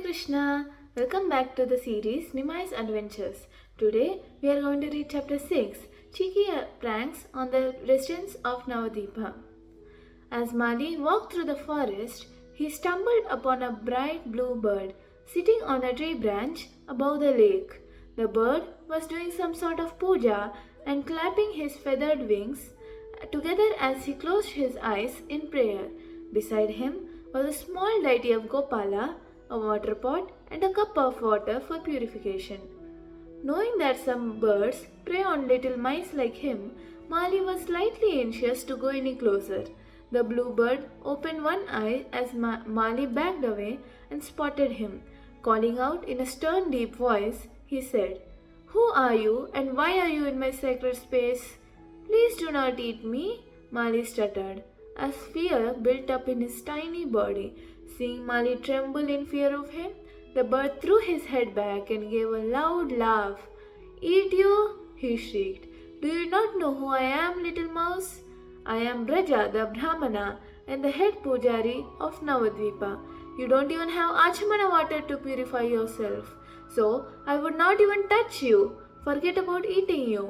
Krishna, welcome back to the series Nimai's Adventures. Today we are going to read chapter 6 Cheeky Pranks on the Residents of Navadipa. As Mali walked through the forest, he stumbled upon a bright blue bird sitting on a tree branch above the lake. The bird was doing some sort of puja and clapping his feathered wings together as he closed his eyes in prayer. Beside him was a small deity of Gopala, a water pot, and a cup of water for purification. Knowing that some birds prey on little mice like him, Mali was slightly anxious to go any closer. The blue bird opened one eye as Mali backed away and spotted him. Calling out in a stern, deep voice, he said, "Who are you and why are you in my sacred space?" "Please do not eat me," Mali stuttered, as fear built up in his tiny body. Seeing Mali tremble in fear of him, the bird threw his head back and gave a loud laugh. "Eat you?" he shrieked. "Do you not know who I am, little mouse? I am Braja, the Brahmana, and the head pujari of Navadvipa. You don't even have Achamana water to purify yourself, so I would not even touch you. Forget about eating you.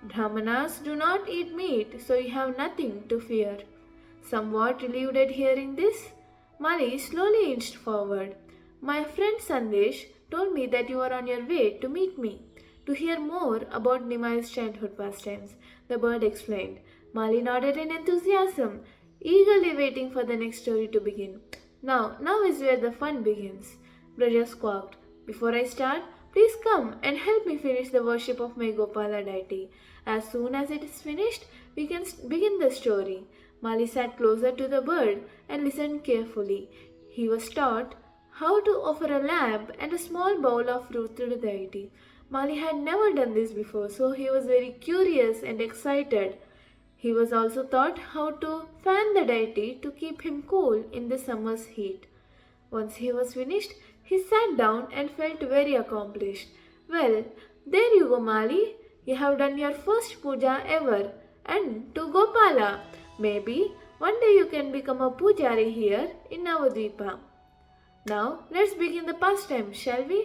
Brahmanas do not eat meat, so you have nothing to fear." Somewhat relieved at hearing this, Mali slowly inched forward. "My friend Sandesh told me that you are on your way to meet me, to hear more about Nimai's childhood pastimes," the bird explained. Mali nodded in enthusiasm, eagerly waiting for the next story to begin. Now is where the fun begins," Braja squawked. "Before I start, please come and help me finish the worship of my Gopala deity. As soon as it is finished, we can begin the story." Mali sat closer to the bird and listened carefully. He was taught how to offer a lamp and a small bowl of fruit to the deity. Mali had never done this before, so he was very curious and excited. He was also taught how to fan the deity to keep him cool in the summer's heat. Once he was finished, he sat down and felt very accomplished. "Well, there you go, Mali. You have done your first puja ever, and to Gopala. Maybe one day you can become a pujari here in Navadvipa. Now let's begin the pastime, shall we?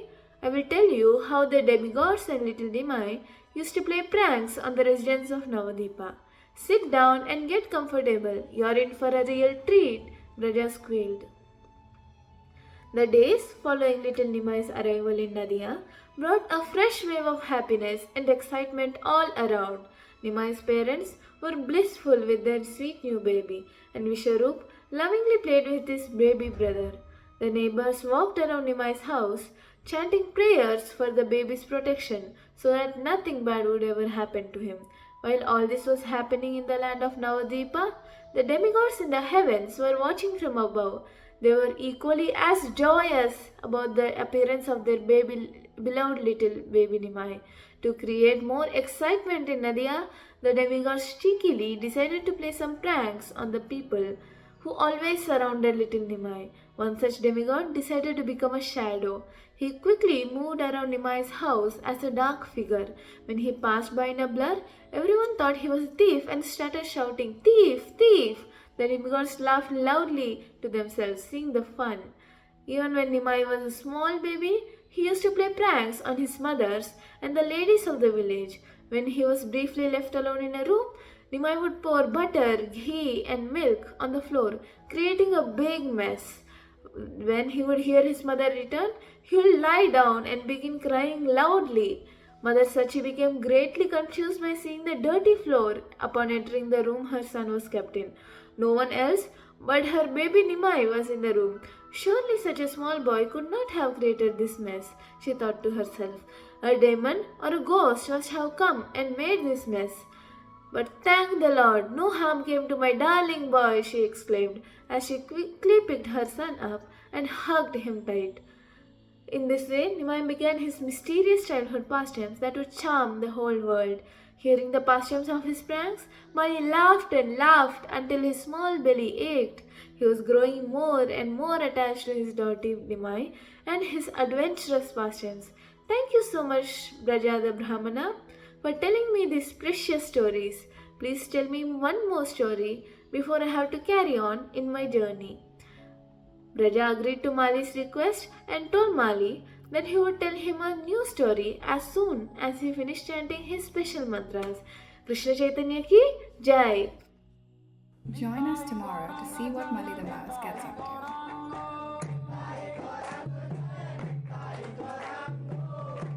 I will tell you how the demigods and little Nimai used to play pranks on the residents of Navadvipa. Sit down and get comfortable. You're in for a real treat," Braja squealed. The days following little Nimai's arrival in Nadia brought a fresh wave of happiness and excitement all around. Nimai's parents were blissful with their sweet new baby, and Visharup lovingly played with his baby brother. The neighbors walked around Nimai's house, chanting prayers for the baby's protection so that nothing bad would ever happen to him. While all this was happening in the land of Navadvipa, the demigods in the heavens were watching from above. They were equally as joyous about the appearance of their beloved little baby Nimai. To create more excitement in Nadia, the demigods cheekily decided to play some pranks on the people who always surrounded little Nimai. One such demigod decided to become a shadow. He quickly moved around Nimai's house as a dark figure. When he passed by in a blur, everyone thought he was a thief and started shouting, "Thief! Thief!" The demigods laughed loudly to themselves, seeing the fun. Even when Nimai was a small baby, he used to play pranks on his mothers and the ladies of the village. When he was briefly left alone in a room, Nimai would pour butter, ghee, and milk on the floor, creating a big mess. When he would hear his mother return, he would lie down and begin crying loudly. Mother Sachi became greatly confused by seeing the dirty floor upon entering the room her son was kept in. No one else but her baby Nimai was in the room. Surely such a small boy could not have created this mess, she thought to herself. A demon or a ghost must have come and made this mess. "But thank the Lord, no harm came to my darling boy," she exclaimed as she quickly picked her son up and hugged him tight. In this way, Nimai began his mysterious childhood pastimes that would charm the whole world. Hearing the pastimes of his pranks, Mali laughed and laughed until his small belly ached. He was growing more and more attached to his daughter Nimai and his adventurous pastimes. "Thank you so much, Braja the Brahmana, for telling me these precious stories. Please tell me one more story before I have to carry on in my journey." Braja agreed to Mali's request and told Mali that he would tell him a new story as soon as he finished chanting his special mantras. Krishna Chaitanya ki Jai! Join us tomorrow to see what Mali